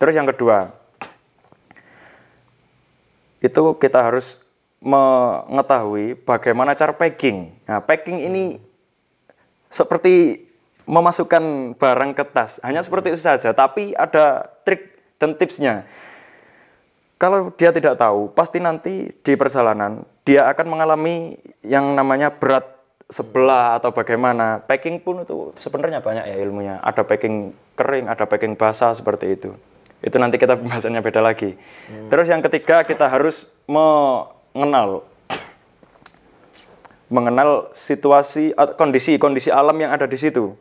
Terus yang kedua, itu kita harus mengetahui bagaimana cara packing. Nah, packing ini seperti memasukkan barang ke tas, hanya seperti itu saja, tapi ada trik dan tipsnya. Kalau dia tidak tahu, pasti nanti di perjalanan dia akan mengalami yang namanya berat sebelah atau bagaimana. Packing pun itu sebenarnya banyak ya ilmunya. Ada packing kering, ada packing basah seperti itu. Itu nanti kita pembahasannya beda lagi. Terus yang ketiga, kita harus mengenal situasi atau kondisi alam yang ada di situ.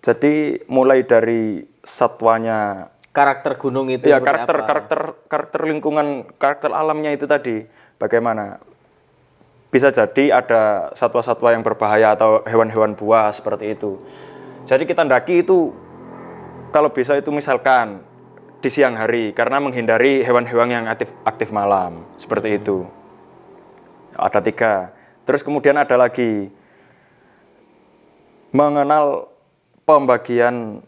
Jadi mulai dari satwanya, Karakter gunung itu ya seperti apa? karakter lingkungan, karakter alamnya itu tadi bagaimana. Bisa jadi ada satwa-satwa yang berbahaya atau hewan-hewan buas seperti itu. Jadi kita ndaki itu kalau bisa itu misalkan di siang hari karena menghindari hewan-hewan yang aktif malam seperti itu. Ada 3. Terus kemudian ada lagi mengenal pembagian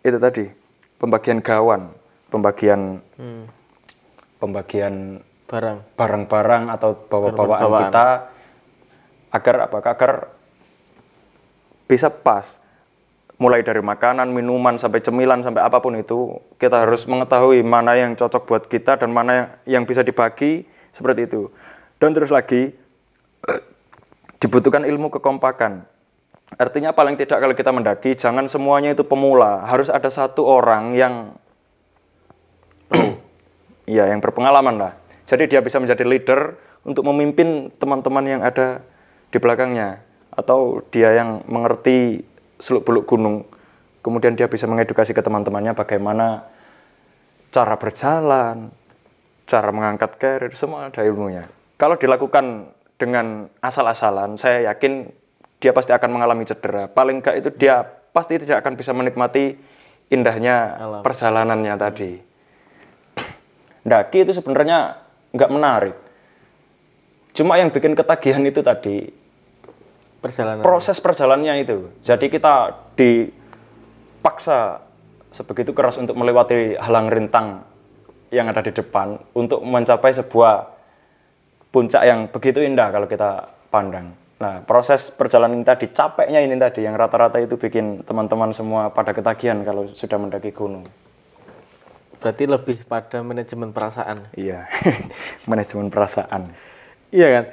itu tadi, pembagian gawan, pembagian barang-barang atau bawa-bawaan kita agar bisa pas. Mulai dari makanan, minuman, sampai cemilan, sampai apapun itu, kita harus mengetahui mana yang cocok buat kita dan mana yang bisa dibagi, seperti itu. Dan terus lagi, dibutuhkan ilmu kekompakan. Artinya paling tidak kalau kita mendaki, jangan semuanya itu pemula. Harus ada satu orang yang yang berpengalaman lah. Jadi dia bisa menjadi leader untuk memimpin teman-teman yang ada di belakangnya. Atau dia yang mengerti seluk-beluk gunung, kemudian dia bisa mengedukasi ke teman-temannya bagaimana cara berjalan, cara mengangkat carrier, semua ada ilmunya. Kalau dilakukan dengan asal-asalan, saya yakin dia pasti akan mengalami cedera. Paling enggak itu dia pasti tidak akan bisa menikmati indahnya perjalanannya tadi. Ndaki itu sebenarnya nggak menarik. Cuma yang bikin ketagihan itu tadi, proses perjalanannya itu. Jadi kita dipaksa sebegitu keras untuk melewati halang rintang yang ada di depan untuk mencapai sebuah puncak yang begitu indah kalau kita pandang. Nah, proses perjalanan ini tadi, capeknya ini tadi yang rata-rata itu bikin teman-teman semua pada ketagihan kalau sudah mendaki gunung. Berarti lebih pada manajemen perasaan. Iya, manajemen perasaan. Iya kan?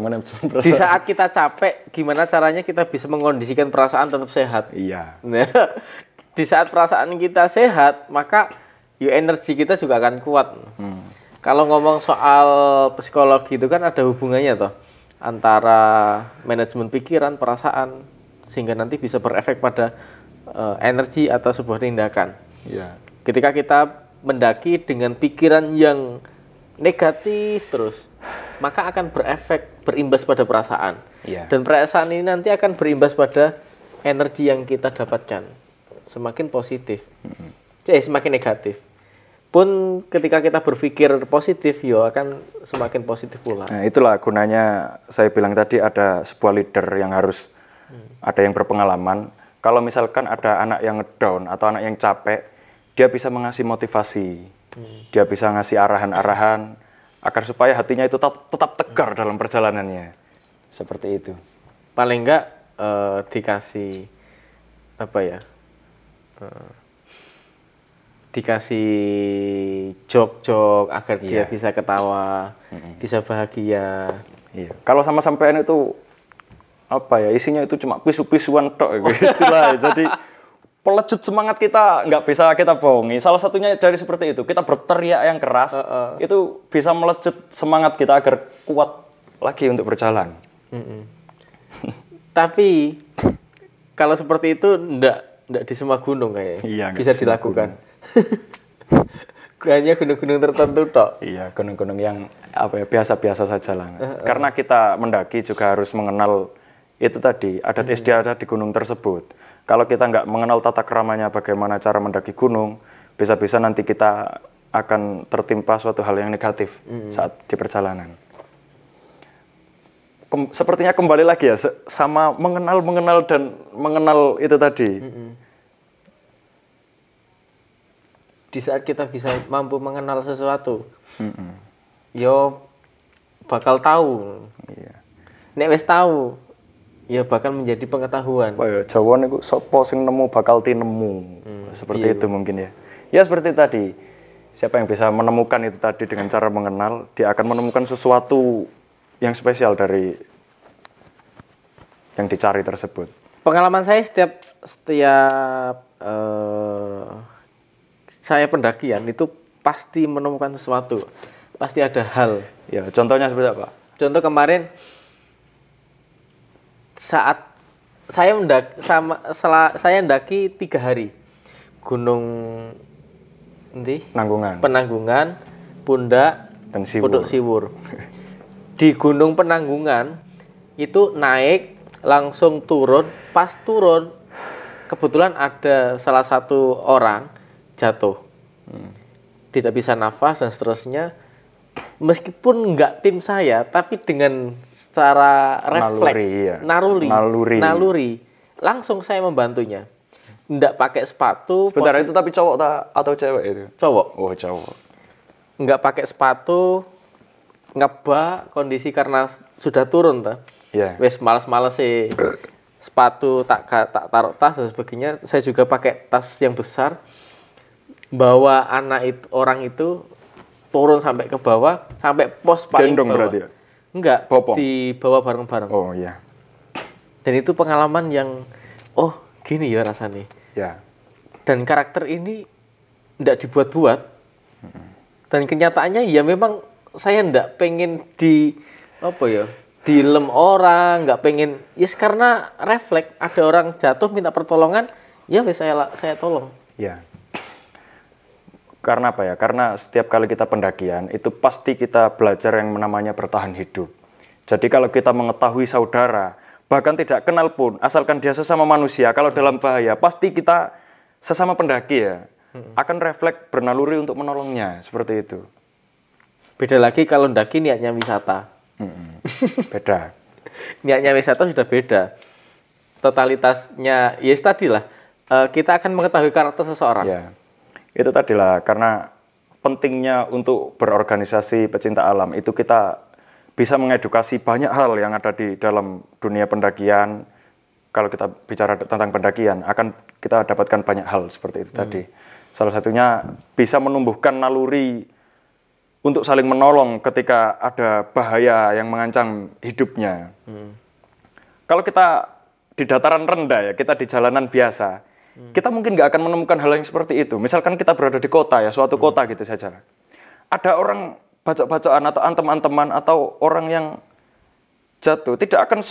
Manajemen perasaan. Di saat kita capek, gimana caranya kita bisa mengkondisikan perasaan tetap sehat? Iya. Nah, di saat perasaan kita sehat, maka energi kita juga akan kuat. Kalau ngomong soal psikologi itu kan ada hubungannya toh antara manajemen pikiran, perasaan, sehingga nanti bisa berefek pada energi atau sebuah tindakan. Iya. Ketika kita mendaki dengan pikiran yang negatif terus, maka akan berimbas pada perasaan. Iya. Dan perasaan ini nanti akan berimbas pada energi yang kita dapatkan. Semakin positif, semakin negatif. Pun ketika kita berpikir positif, akan semakin positif pula. Nah, itulah gunanya saya bilang tadi ada sebuah leader yang harus ada yang berpengalaman. Kalau misalkan ada anak yang ngedown atau anak yang capek, dia bisa mengasih motivasi. Dia bisa ngasih arahan-arahan agar supaya hatinya itu tetap tegar dalam perjalanannya. Seperti itu. Paling enggak dikasih dikasih jok-jok agar dia bisa ketawa, bisa bahagia. Iya. Kalau sama sampean itu isinya itu cuma pisu-pisuan tok istilah. Jadi pelecut semangat kita nggak bisa kita bohongi. Salah satunya dari seperti itu. Kita berteriak yang keras, itu bisa melecut semangat kita agar kuat lagi untuk berjalan. Tapi kalau seperti itu enggak di semua gunung kayaknya bisa dilakukan. Hanya gunung-gunung tertentu tok. Iya, gunung-gunung yang biasa-biasa saja lah. Karena kita mendaki juga harus mengenal itu tadi, adat istiadat di gunung tersebut. Kalau kita nggak mengenal tata keramanya bagaimana cara mendaki gunung, bisa-bisa nanti kita akan tertimpa suatu hal yang negatif saat di perjalanan. Sepertinya kembali lagi ya, sama mengenal dan mengenal itu tadi. di saat kita bisa mampu mengenal sesuatu, yo bakal tahu. Iya. Nek wis tahu, ya bakal menjadi pengetahuan. Apa ya Jawa niku sapa sing nemu bakal tinemu. Seperti itu mungkin ya. Ya seperti tadi. Siapa yang bisa menemukan itu tadi dengan cara mengenal, dia akan menemukan sesuatu yang spesial dari yang dicari tersebut. Pengalaman saya setiap saya pendakian itu pasti menemukan sesuatu, pasti ada hal. Ya, contohnya seperti apa? Contoh kemarin saat saya saya mendaki 3 hari Gunung Penanggungan, Pundak, dan Pondok Siwur. Di Gunung Penanggungan itu naik langsung turun, pas turun kebetulan ada salah satu orang jatuh, tidak bisa nafas dan seterusnya. Meskipun enggak tim saya, tapi dengan secara refleks, naluri, langsung saya membantunya. Enggak pakai sepatu. Sebentar, itu tapi cowok atau cewek itu? Cowok. Oh, cowok. Enggak pakai sepatu, ngebak kondisi karena sudah turun ta. Iya. Wes males-males sih. Sepatu tak taruh tas dan sebagainya. Saya juga pakai tas yang besar. Bawa orang itu turun sampai ke bawah, sampai pos paling Gendong bawah. berarti ya? Enggak, Bopong. dibawa bareng-bareng. Oh iya. Dan itu pengalaman yang gini ya rasanya. Ya. Dan karakter ini enggak dibuat-buat. Dan kenyataannya ya memang saya enggak pengen dilem orang, enggak pengen, karena refleks ada orang jatuh minta pertolongan, ya wes saya tolong. Ya. Karena apa ya? Karena setiap kali kita pendakian, itu pasti kita belajar yang namanya bertahan hidup. Jadi kalau kita mengetahui saudara, bahkan tidak kenal pun, asalkan dia sesama manusia, kalau dalam bahaya, pasti kita sesama pendaki ya, akan refleks bernaluri untuk menolongnya, seperti itu. Beda lagi kalau ndaki niatnya wisata. Beda. Niatnya wisata sudah beda. Totalitasnya, tadi lah, kita akan mengetahui karakter seseorang. Ya. Itu tadilah, karena pentingnya untuk berorganisasi pecinta alam, itu kita bisa mengedukasi banyak hal yang ada di dalam dunia pendakian. Kalau kita bicara tentang pendakian, akan kita dapatkan banyak hal seperti itu tadi. Salah satunya bisa menumbuhkan naluri untuk saling menolong ketika ada bahaya yang mengancam hidupnya. Kalau kita di dataran rendah ya, kita di jalanan biasa, kita mungkin nggak akan menemukan hal yang seperti itu. Misalkan kita berada di kota ya, suatu kota gitu saja. Ada orang bacok-bacokan atau antem-anteman atau orang yang jatuh, tidak akan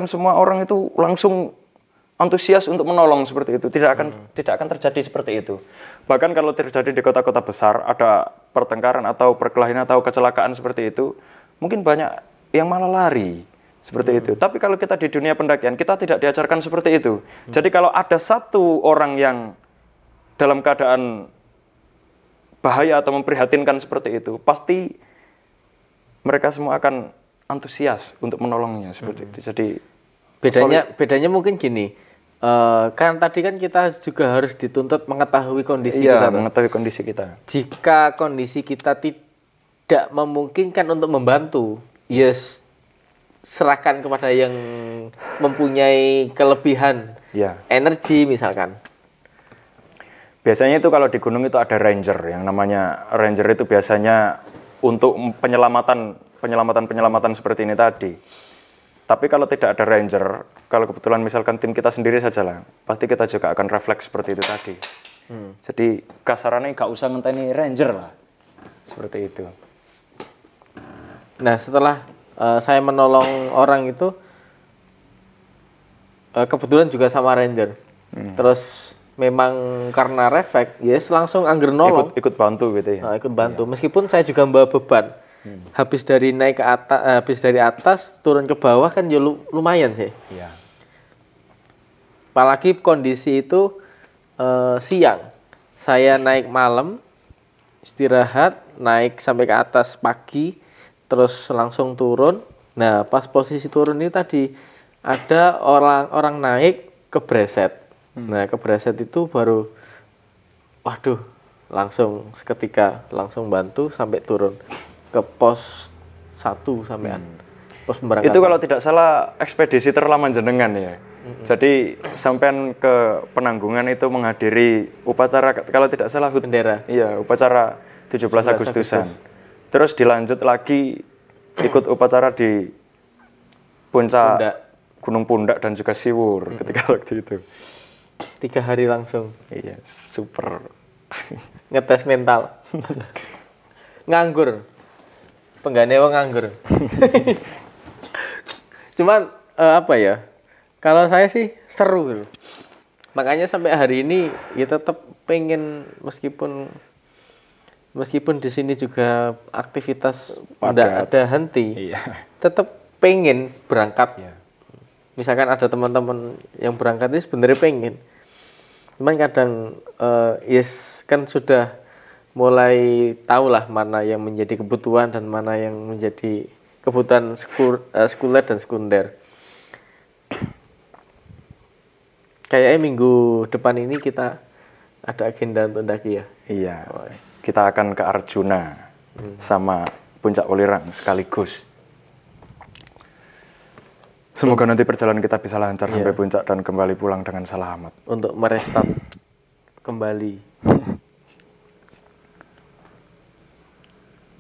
semua orang itu langsung antusias untuk menolong seperti itu. Tidak akan terjadi seperti itu. Bahkan kalau terjadi di kota-kota besar, ada pertengkaran atau perkelahian atau kecelakaan seperti itu, mungkin banyak yang malah lari seperti itu. Tapi kalau kita di dunia pendakian, kita tidak diajarkan seperti itu. Jadi kalau ada satu orang yang dalam keadaan bahaya atau memprihatinkan seperti itu, pasti mereka semua akan antusias untuk menolongnya seperti itu. Jadi bedanya mungkin gini, kan tadi kan kita juga harus dituntut mengetahui kondisi kita. Mengetahui kondisi kita. Jika kondisi kita tidak memungkinkan untuk membantu, serahkan kepada yang mempunyai kelebihan energi misalkan. Biasanya itu kalau di gunung itu ada ranger, yang namanya ranger itu biasanya untuk penyelamatan seperti ini tadi. Tapi kalau tidak ada ranger, kalau kebetulan misalkan tim kita sendiri saja lah, pasti kita juga akan refleks seperti itu tadi. Jadi kasarannya nggak usah ngenteni ranger lah, seperti itu. Nah setelah saya menolong orang itu, kebetulan juga sama ranger. Terus memang karena refleks, langsung angger nolong. Ikut bantu gitu ya. Ikut bantu. Meskipun saya juga membawa beban. Habis dari naik ke atas, habis dari atas turun ke bawah kan ya lumayan sih. Iya. Apalagi kondisi itu siang. Saya naik malam, istirahat, naik sampai ke atas pagi, terus langsung turun. Nah, pas posisi turun ini tadi ada orang naik kebreset. Nah, kebreset itu baru, waduh, langsung seketika langsung bantu sampai turun ke pos 1 sampean. Pos pemberangkatan. Itu kalau tidak salah ekspedisi terlama jenengan ya. Jadi sampean ke Penanggungan itu menghadiri upacara kalau tidak salah bendera. Iya, upacara 17 Agustusan. Terus dilanjut lagi ikut upacara di puncak Gunung Pundak dan juga Siwur ketika waktu itu. 3 hari langsung. Iya, super. Ngetes mental. Nganggur. Penggane wong nganggur. Cuman apa ya? Kalau saya sih seru gitu. Makanya sampai hari ini ya tetap pengen meskipun di sini juga aktivitas tidak ada henti. Iya. Tetap pengen berangkat. Iya. Misalkan ada teman-teman yang berangkat itu sebenarnya pengen. Cuman kadang yes kan sudah mulai tahulah mana yang menjadi kebutuhan dan mana yang menjadi kebutuhan sekuler dan sekunder. Kayaknya minggu depan ini kita ada agenda untuk mendaki ya. Iya. Kita akan ke Arjuna sama Puncak Welirang sekaligus. Semoga nanti perjalanan kita bisa lancar sampai puncak dan kembali pulang dengan selamat. Untuk merestart kembali.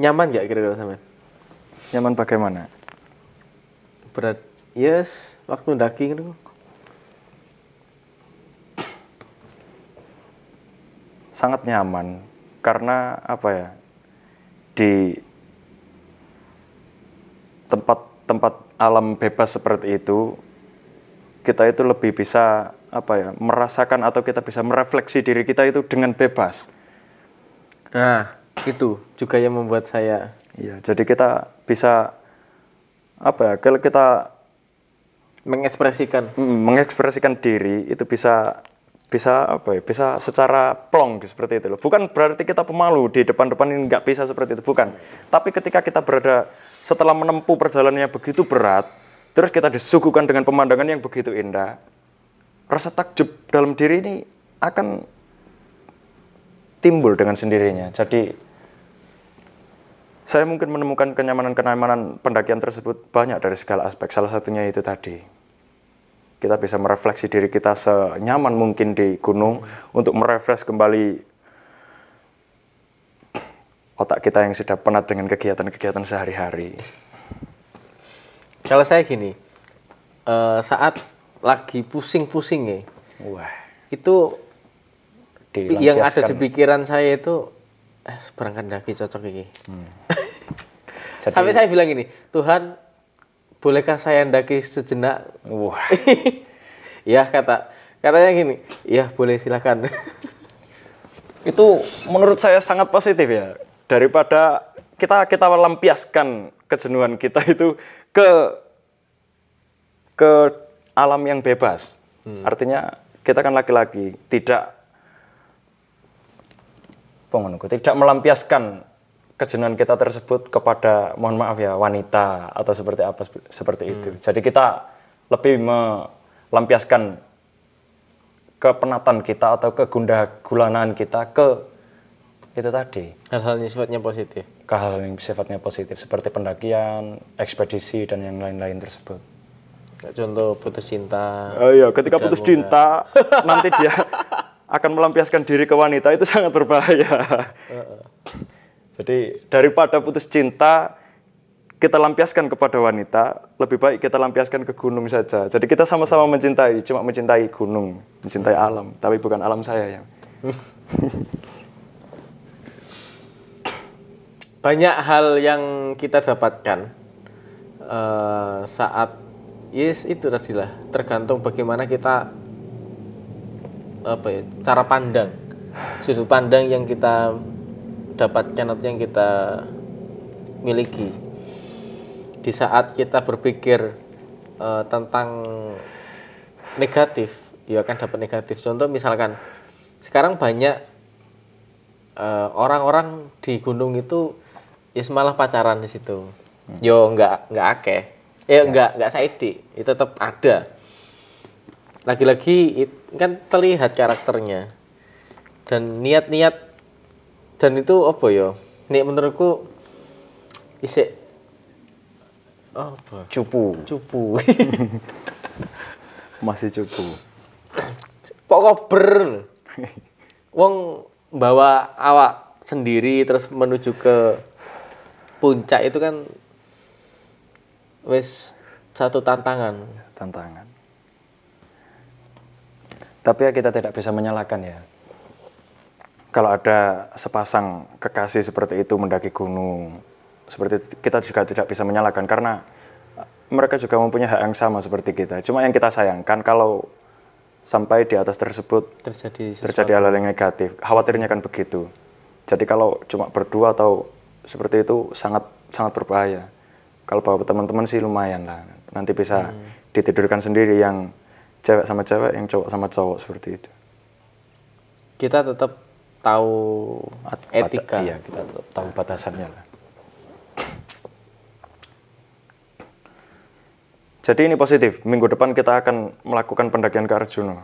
Nyaman nggak kira-kira sama? Nyaman bagaimana? Berat. Yes, waktu mendaki gitu. Sangat nyaman karena apa ya, di tempat alam bebas seperti itu kita itu lebih bisa apa ya, merasakan atau kita bisa merefleksi diri kita itu dengan bebas. Nah itu juga yang membuat saya jadi kita bisa apa ya, kalau kita mengekspresikan diri itu bisa apa ya, bisa secara plong seperti itu loh. Bukan berarti kita pemalu di depan-depan ini nggak bisa seperti itu, bukan. Tapi ketika kita berada setelah menempuh perjalanannya begitu berat, terus kita disuguhkan dengan pemandangan yang begitu indah, rasa takjub dalam diri ini akan timbul dengan sendirinya. Jadi saya mungkin menemukan kenyamanan pendakian tersebut banyak dari segala aspek. Salah satunya itu tadi. Kita bisa merefleksi diri kita senyaman mungkin di gunung untuk merefresh kembali otak kita yang sudah penat dengan kegiatan-kegiatan sehari-hari. Kalau saya gini, saat lagi pusing-pusing ya, itu yang ada di pikiran saya itu berangkat daki cocok ini. Jadi, sampai saya bilang gini, Tuhan, bolehkah saya mendaki sejenak? Ya katanya gini, ya boleh silakan. Itu menurut saya sangat positif ya, daripada kita melampiaskan kejenuhan kita itu ke alam yang bebas. Artinya kita kan laki-laki, tidak melampiaskan kejenuhan kita tersebut kepada, mohon maaf ya, wanita atau seperti itu. Jadi kita lebih melampiaskan kepenatan kita atau kegundah gulanaan kita ke itu tadi. Hal-hal yang sifatnya positif. Hal-hal yang sifatnya positif seperti pendakian, ekspedisi dan yang lain-lain tersebut. Contoh putus cinta. Iya, ketika putus cinta nanti dia akan melampiaskan diri ke wanita, itu sangat berbahaya. Jadi daripada putus cinta kita lampiaskan kepada wanita, lebih baik kita lampiaskan ke gunung saja. Jadi kita sama-sama mencintai, cuma mencintai gunung, mencintai alam, tapi bukan alam saya ya. Banyak hal yang kita dapatkan saat itu tadilah, tergantung bagaimana kita cara pandang, sudut pandang yang kita dapatkan atau yang kita miliki. Di saat kita berpikir tentang negatif, ya akan dapat negatif. Contoh misalkan sekarang banyak orang-orang di gunung itu ya malah pacaran di situ. Yo enggak akeh. Enggak saidi, itu tetap ada. Lagi-lagi kan terlihat karakternya dan niat-niat Dan itu apa ya? Nek menurutku isik apa? Cupu. Cupu. Masih cupu. Pokok ber. Wong bawa awak sendiri terus menuju ke puncak itu kan wis satu tantangan. Tapi ya kita tidak bisa menyalahkan ya. Kalau ada sepasang kekasih seperti itu mendaki gunung, seperti itu, kita juga tidak bisa menyalahkan karena mereka juga mempunyai hak yang sama seperti kita. Cuma yang kita sayangkan kalau sampai di atas tersebut terjadi hal-hal yang negatif, khawatirnya kan begitu. Jadi kalau cuma berdua atau seperti itu sangat berbahaya. Kalau bawa teman-teman sih lumayan lah. Nanti bisa ditidurkan sendiri, yang cewek sama cewek, yang cowok sama cowok, seperti itu. Kita tetap tahu etika. Iya, kita tetap tahu batasannya lah. Jadi ini positif. Minggu depan kita akan melakukan pendakian ke Arjuna.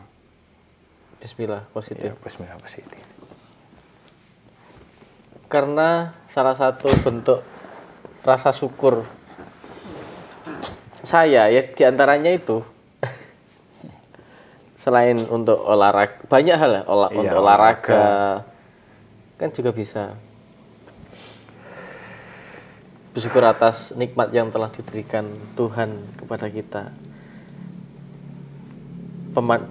Bismillah, positif. Ya, bismillah, positif. Karena salah satu bentuk rasa syukur saya ya diantaranya itu selain untuk olahraga, banyak hal ya, untuk olahraga kan juga bisa bersyukur atas nikmat yang telah diberikan Tuhan kepada kita.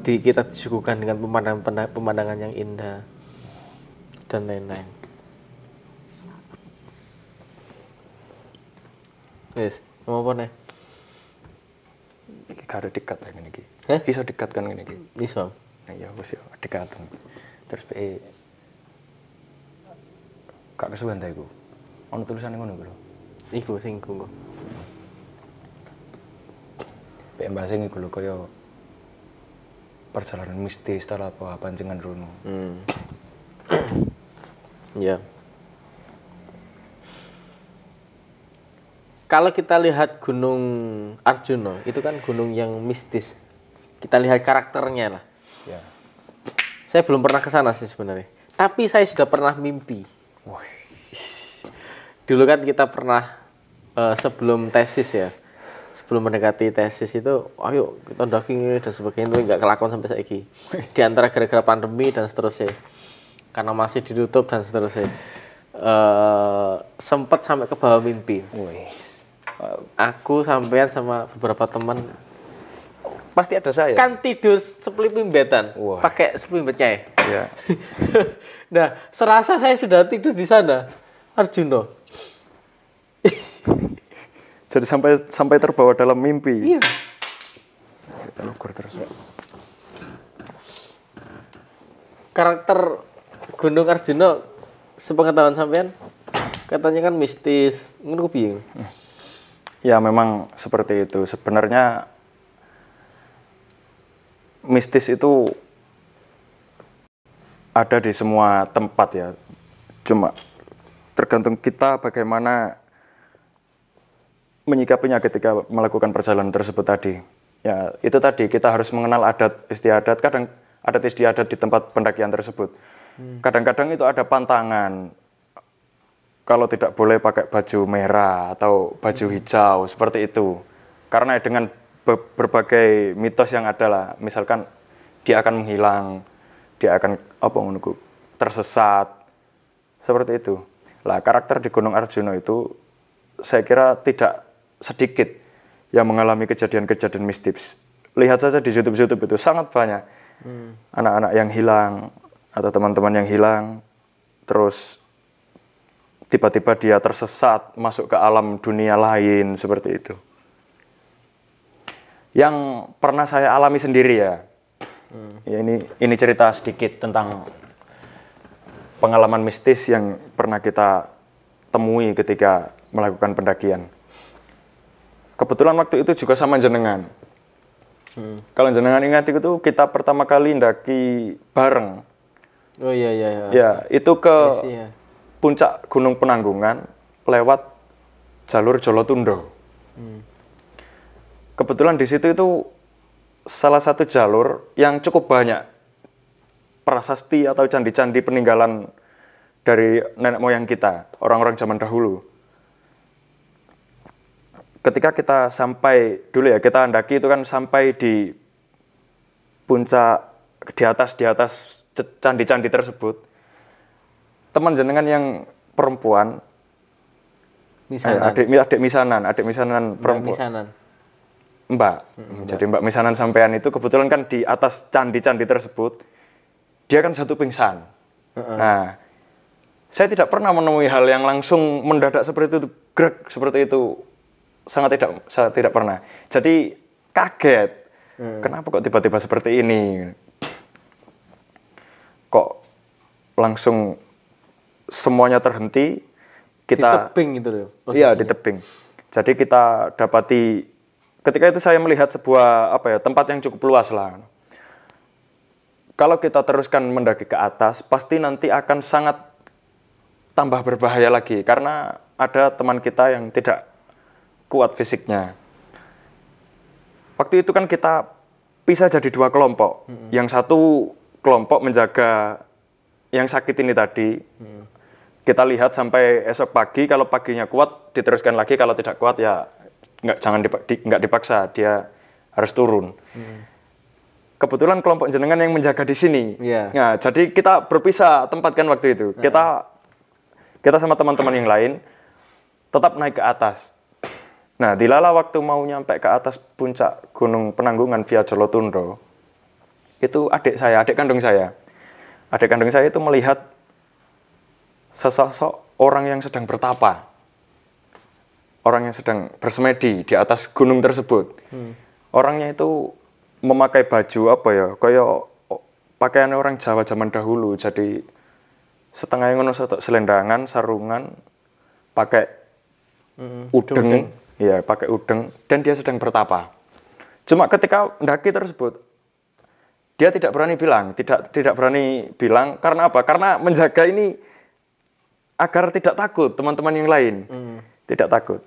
Kita disuguhkan dengan pemandangan yang indah dan lain-lain. Yes, mau apa nih? Iki karo dekat kan iki. Hah? Bisa dekat kan ngene iki. Iso. Nah, ya wis ya dekat. Terus Kak kesuwen ta iku. Ono tulisane ngono iku lho. Iku sing iku. Bahasa iku lho kaya perjalanan mistis ta apa panjenengan rono. Ya. Kalau kita lihat Gunung Arjuna, itu kan gunung yang mistis. Kita lihat karakternya lah. Ya. Saya belum pernah ke sana sih sebenarnya. Tapi saya sudah pernah mimpi. Wah. Dulu kan kita pernah sebelum tesis ya. Sebelum mendekati tesis itu, ayo kita daki dan sebagainya, itu nggak kelakon sampai saiki. Di antara gara-gara pandemi dan seterusnya. Karena masih ditutup dan seterusnya. Sempat sampai ke bawah mimpi. Wih. Aku sampean sama beberapa teman Pasti ada saya. kan tidur sepelimbetan, Wah. pakai sepelimbetnya ya. Ya. Nah, serasa saya sudah tidur di sana, Arjuna. Jadi sampai terbawa dalam mimpi. Iya. Kita ukur terus. Karakter Gunung Arjuna sepengetahuan sampean katanya kan mistis, ngono piye? Ya memang seperti itu. Sebenarnya mistis itu ada di semua tempat ya. Cuma tergantung kita bagaimana menyikapinya ketika melakukan perjalanan tersebut tadi. Ya, itu tadi kita harus mengenal adat istiadat. Kadang adat istiadat di tempat pendakian tersebut. Kadang-kadang itu ada pantangan. Kalau tidak boleh pakai baju merah atau baju hijau seperti itu. Karena dengan berbagai mitos yang ada lah, misalkan dia akan menghilang, dia akan tersesat, seperti itu. Lah karakter di Gunung Arjuna itu saya kira tidak sedikit yang mengalami kejadian-kejadian mistis. Lihat saja di YouTube itu sangat banyak anak-anak yang hilang atau teman-teman yang hilang, terus tiba-tiba dia tersesat masuk ke alam dunia lain seperti itu. Yang pernah saya alami sendiri ya. Ya ini cerita sedikit tentang pengalaman mistis yang pernah kita temui ketika melakukan pendakian. Kebetulan waktu itu juga sama jenengan. Kalau jenengan ingat itu kita pertama kali ndaki bareng. Oh iya. Ya, itu ke Ya. puncak Gunung Penanggungan lewat jalur Jolotundo. Kebetulan di situ itu salah satu jalur yang cukup banyak prasasti atau candi-candi peninggalan dari nenek moyang kita, orang-orang zaman dahulu. Ketika kita sampai dulu ya, kita andaki itu kan sampai di puncak, di atas candi-candi tersebut. Teman jenengan yang perempuan, adik misanan perempuan. Misanan. Mbak. Jadi Mbak misanan sampean itu kebetulan kan di atas candi-candi tersebut, dia kan jatuh pingsan. Nah, saya tidak pernah menemui hal yang langsung mendadak seperti itu, grek seperti itu. Saya tidak pernah. Jadi kaget. Kenapa kok tiba-tiba seperti ini? Kok langsung semuanya terhenti? Di tebing itu loh. Iya, di tebing. Jadi kita dapati ketika itu saya melihat sebuah tempat yang cukup luas lah. Kalau kita teruskan mendaki ke atas, pasti nanti akan sangat tambah berbahaya lagi karena ada teman kita yang tidak kuat fisiknya. Waktu itu kan kita pisah jadi 2 kelompok. Yang satu kelompok menjaga yang sakit ini tadi. Kita lihat sampai esok pagi, kalau paginya kuat diteruskan lagi, kalau tidak kuat ya nggak dipaksa, dia harus turun. Kebetulan kelompok jenengan yang menjaga di sini. Nah, jadi kita berpisah tempat kan waktu itu. Kita sama teman-teman yang lain tetap naik ke atas. Nah, dilala waktu mau nyampe ke atas puncak Gunung Penanggungan via Jolotundo, itu adik kandung saya itu melihat sesosok orang yang sedang bertapa, orang yang sedang bersemedi di atas gunung tersebut. Orangnya itu memakai baju kayak pakaian orang Jawa zaman dahulu, jadi setengah ngono selendangan, sarungan, pakai udeng. Ya, pakai udeng, dan dia sedang bertapa. Cuma ketika mendaki tersebut, dia tidak berani bilang, karena apa? Karena menjaga ini agar tidak takut teman-teman yang lain. Tidak takut.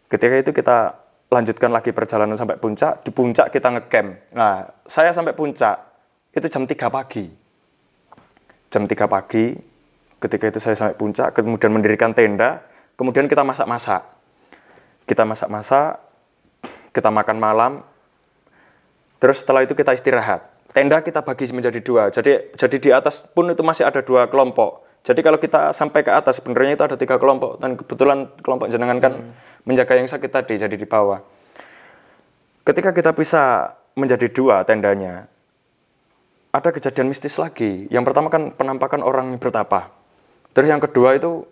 Ketika itu kita lanjutkan lagi perjalanan sampai puncak. Di puncak kita ngecamp. Nah, saya sampai puncak itu jam 3 pagi. Jam 3 pagi, ketika itu saya sampai puncak, kemudian mendirikan tenda, kemudian kita masak-masak. Kita makan malam, terus setelah itu kita istirahat. Tenda kita bagi menjadi 2, jadi di atas pun itu masih ada 2 kelompok. Jadi kalau kita sampai ke atas, sebenarnya itu ada 3 kelompok, dan kebetulan kelompok jenengan kan menjaga yang sakit tadi, jadi di bawah. Ketika kita bisa menjadi 2 tendanya, ada kejadian mistis lagi. Yang pertama kan penampakan orang yang bertapa. Terus yang kedua itu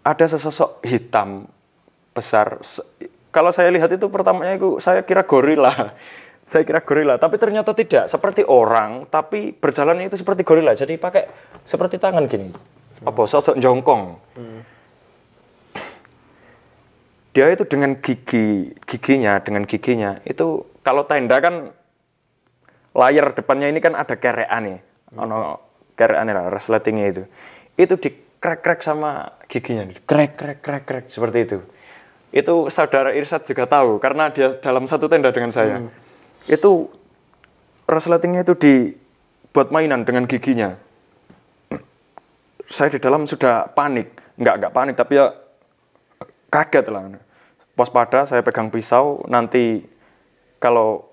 ada sesosok hitam besar. Kalau saya lihat itu pertamanya itu saya kira gorila. Tapi ternyata tidak, seperti orang tapi berjalannya itu seperti gorila. Jadi pakai seperti tangan gini. Sosok jongkong. Dia itu dengan giginya itu kalau tenda kan layar depannya ini kan ada kerean nih. Kerean lah, resletingnya itu. Itu dikrek-krek sama giginya. Krek seperti itu. Itu saudara Irsyad juga tahu karena dia dalam satu tenda dengan saya. Itu resletingnya itu dibuat mainan dengan giginya. Saya di dalam sudah panik, nggak panik tapi ya kaget lah. Waspada, saya pegang pisau, nanti kalau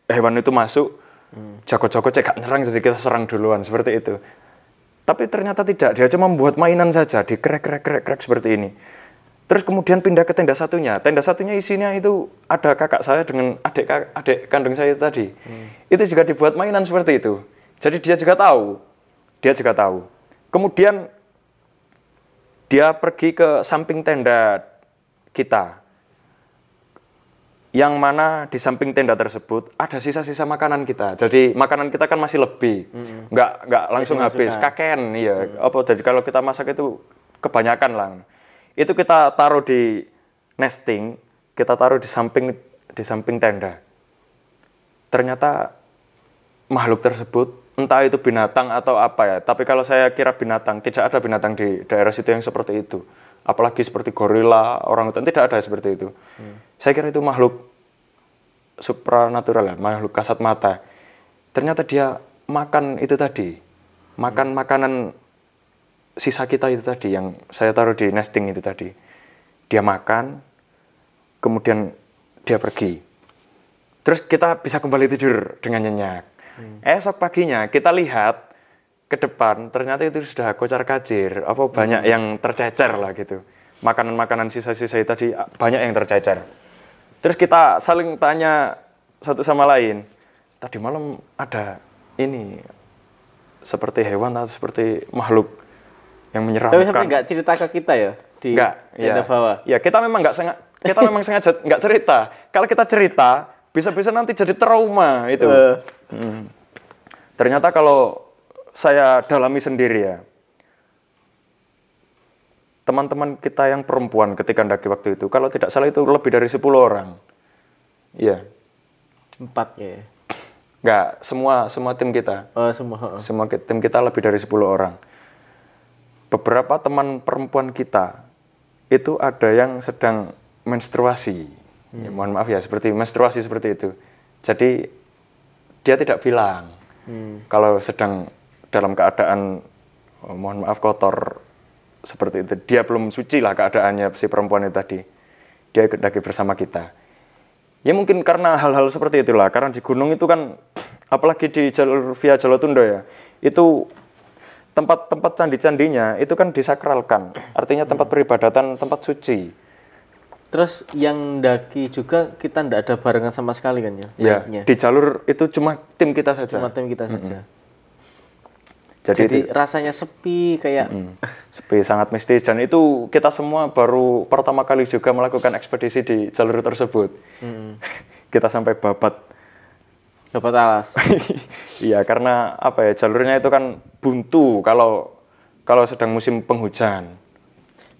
hewan itu masuk, jago-jago cekak nyerang, jadi kita serang duluan seperti itu. Tapi ternyata tidak, dia cuma membuat mainan saja, dikrek seperti ini. Terus kemudian pindah ke tenda satunya. Tenda satunya isinya itu ada kakak saya dengan adik kandung saya itu tadi. Itu juga dibuat mainan seperti itu. Jadi dia juga tahu. Kemudian dia pergi ke samping tenda kita. Yang mana di samping tenda tersebut ada sisa-sisa makanan kita. Jadi makanan kita kan masih lebih. Nggak langsung habis. Kaken, iya. Jadi kalau kita masak itu kebanyakan lah. Itu kita taruh di nesting, kita taruh di samping tenda. Ternyata makhluk tersebut, entah itu binatang atau apa ya, tapi kalau saya kira binatang, tidak ada binatang di daerah situ yang seperti itu. Apalagi seperti gorila, orangutan, tidak ada seperti itu. Saya kira itu makhluk supranatural, makhluk kasat mata. Ternyata dia makan itu tadi, makan makanan sisa kita itu tadi yang saya taruh di nesting itu tadi. Dia makan, kemudian dia pergi. Terus kita bisa kembali tidur dengan nyenyak. Esok paginya kita lihat ke depan, ternyata itu sudah kocar-kacir, banyak yang tercecer lah gitu. Makanan-makanan sisa-sisa itu tadi banyak yang tercecer. Terus kita saling tanya satu sama lain, tadi malam ada ini seperti hewan atau seperti makhluk yang menyeramkan. Tapi sampai nggak cerita ke kita ya di tenda bawah. Ya kita memang sengaja nggak cerita. Kalau kita cerita, bisa-bisa nanti jadi trauma itu. Ternyata kalau saya dalami sendiri ya, teman-teman kita yang perempuan ketika mendaki waktu itu, kalau tidak salah itu lebih dari 10 orang. Iya. 4 ya. Enggak, semua tim kita. Semua tim kita lebih dari 10 orang. Beberapa teman perempuan kita itu ada yang sedang menstruasi. Ya, mohon maaf ya, seperti menstruasi seperti itu. Jadi dia tidak bilang kalau sedang dalam keadaan mohon maaf kotor seperti itu. Dia belum suci lah keadaannya si perempuan itu tadi. Dia ikut daki bersama kita. Ya mungkin karena hal-hal seperti itulah. Karena di gunung itu kan, apalagi di jalur via Jolotundo ya, itu tempat-tempat candi-candinya itu kan disakralkan. Artinya tempat peribadatan, tempat suci. Terus yang daki juga kita tidak ada barengan sama sekali kan ya? Ya, di jalur itu cuma tim kita saja. Cuma tim kita saja. Jadi rasanya sepi kayak sepi, sangat mistis, dan itu kita semua baru pertama kali juga melakukan ekspedisi di jalur tersebut. Kita sampai babat alas. Iya, karena jalurnya itu kan buntu kalau sedang musim penghujan.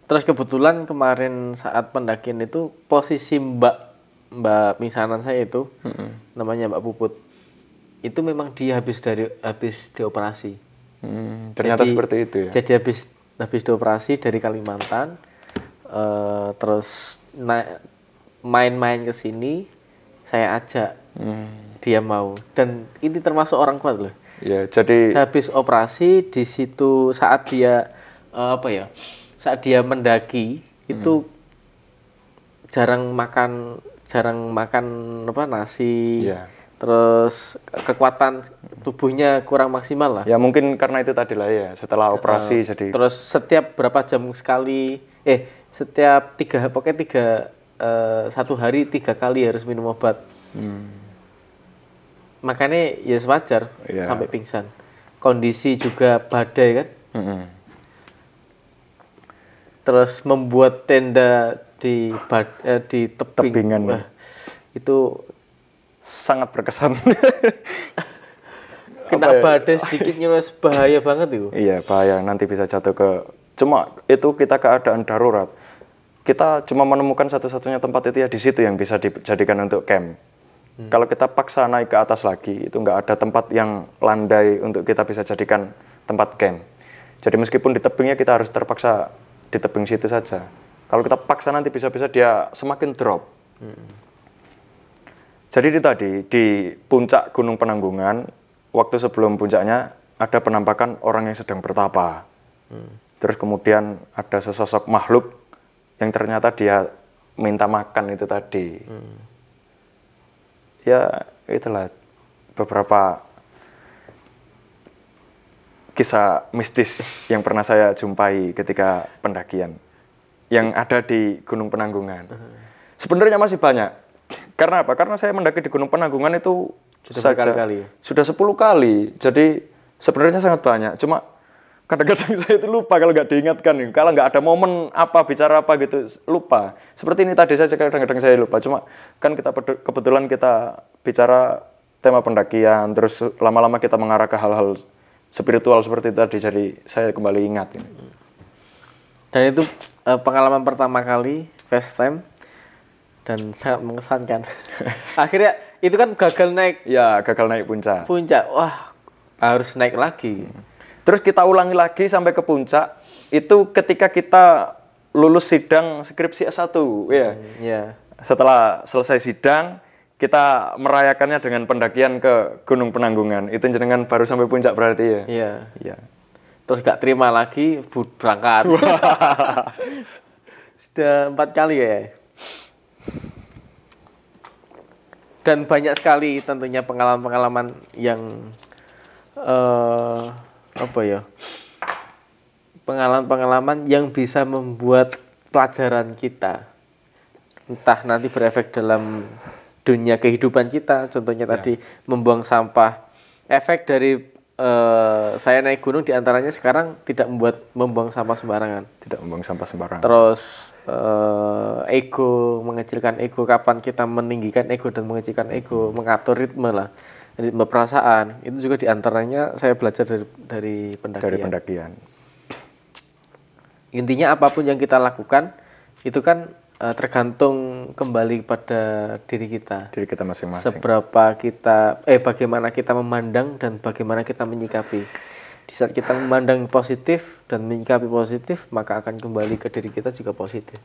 Terus kebetulan kemarin saat pendakian itu posisi Mbak misanan saya itu namanya Mbak Puput. Itu memang dia habis dioperasi. Ternyata seperti itu ya. Jadi habis dioperasi dari Kalimantan, terus main-main ke sini, saya ajak, dia mau. Dan ini termasuk orang kuat loh. Ya, jadi habis operasi di situ saat dia saat dia mendaki itu jarang makan nasi. Ya. Terus kekuatan tubuhnya kurang maksimal lah. Ya mungkin karena itu tadi lah ya, setelah operasi jadi. Terus setiap berapa jam sekali, setiap 1 hari 3 kali harus minum obat. Makanya ya wajar sampai pingsan. Kondisi juga badai kan. Terus membuat tenda di tebingan. Wah, itu sangat berkesan. Kena badai sedikit nyules bahaya banget itu. Iya, bahaya, nanti bisa jatuh ke. Cuma itu kita keadaan darurat. Kita cuma menemukan satu-satunya tempat itu ya di situ yang bisa dijadikan untuk camp. Kalau kita paksa naik ke atas lagi, itu nggak ada tempat yang landai untuk kita bisa jadikan tempat camp. Jadi meskipun di tebingnya kita harus terpaksa di tebing situ saja. Kalau kita paksa nanti bisa-bisa dia semakin drop. Jadi itu tadi, di puncak Gunung Penanggungan, waktu sebelum puncaknya, ada penampakan orang yang sedang bertapa. Terus kemudian ada sesosok makhluk yang ternyata dia minta makan itu tadi. Ya, itulah beberapa kisah mistis yang pernah saya jumpai ketika pendakian yang ada di Gunung Penanggungan. Sebenarnya masih banyak. Karena apa? Karena saya mendaki di Gunung Penanggungan itu sudah berkali-kali. Sudah 10 kali. Jadi sebenarnya sangat banyak. Cuma kadang-kadang saya itu lupa kalau nggak diingatkan. Kalau nggak ada momen bicara apa gitu, lupa. Seperti ini tadi saja kadang-kadang saya lupa. Cuma kan kebetulan kita bicara tema pendakian, terus lama-lama kita mengarah ke hal-hal spiritual seperti itu tadi. Jadi saya kembali ingat. Dan itu pengalaman pertama kali, first time. Dan sangat mengesankan. Akhirnya itu kan gagal naik. Ya, gagal naik puncak. Wah, harus naik lagi. Terus kita ulangi lagi sampai ke puncak. Itu ketika kita lulus sidang skripsi S1, ya. Setelah selesai sidang, kita merayakannya dengan pendakian ke Gunung Penanggungan. Itu jenengan baru sampai puncak berarti ya? Iya. Iya. terus gak terima lagi, berangkat. Sudah 4 kali ya. Dan banyak sekali tentunya pengalaman-pengalaman yang pengalaman-pengalaman yang bisa membuat pelajaran kita entah nanti berefek dalam dunia kehidupan kita. Contohnya tadi membuang sampah. Efek dari saya naik gunung diantaranya sekarang tidak membuang sampah sembarangan. Tidak membuang sampah sembarangan. Terus ego, mengecilkan ego. Kapan kita meninggikan ego dan mengecilkan ego, mengatur ritme lah, ritme perasaan. Itu juga diantaranya saya belajar dari pendakian. Dari pendakian. Intinya apapun yang kita lakukan itu kan tergantung kembali pada diri kita. Diri kita masing-masing. Seberapa kita bagaimana kita memandang dan bagaimana kita menyikapi. Di saat kita memandang positif dan menyikapi positif, maka akan kembali ke diri kita juga positif.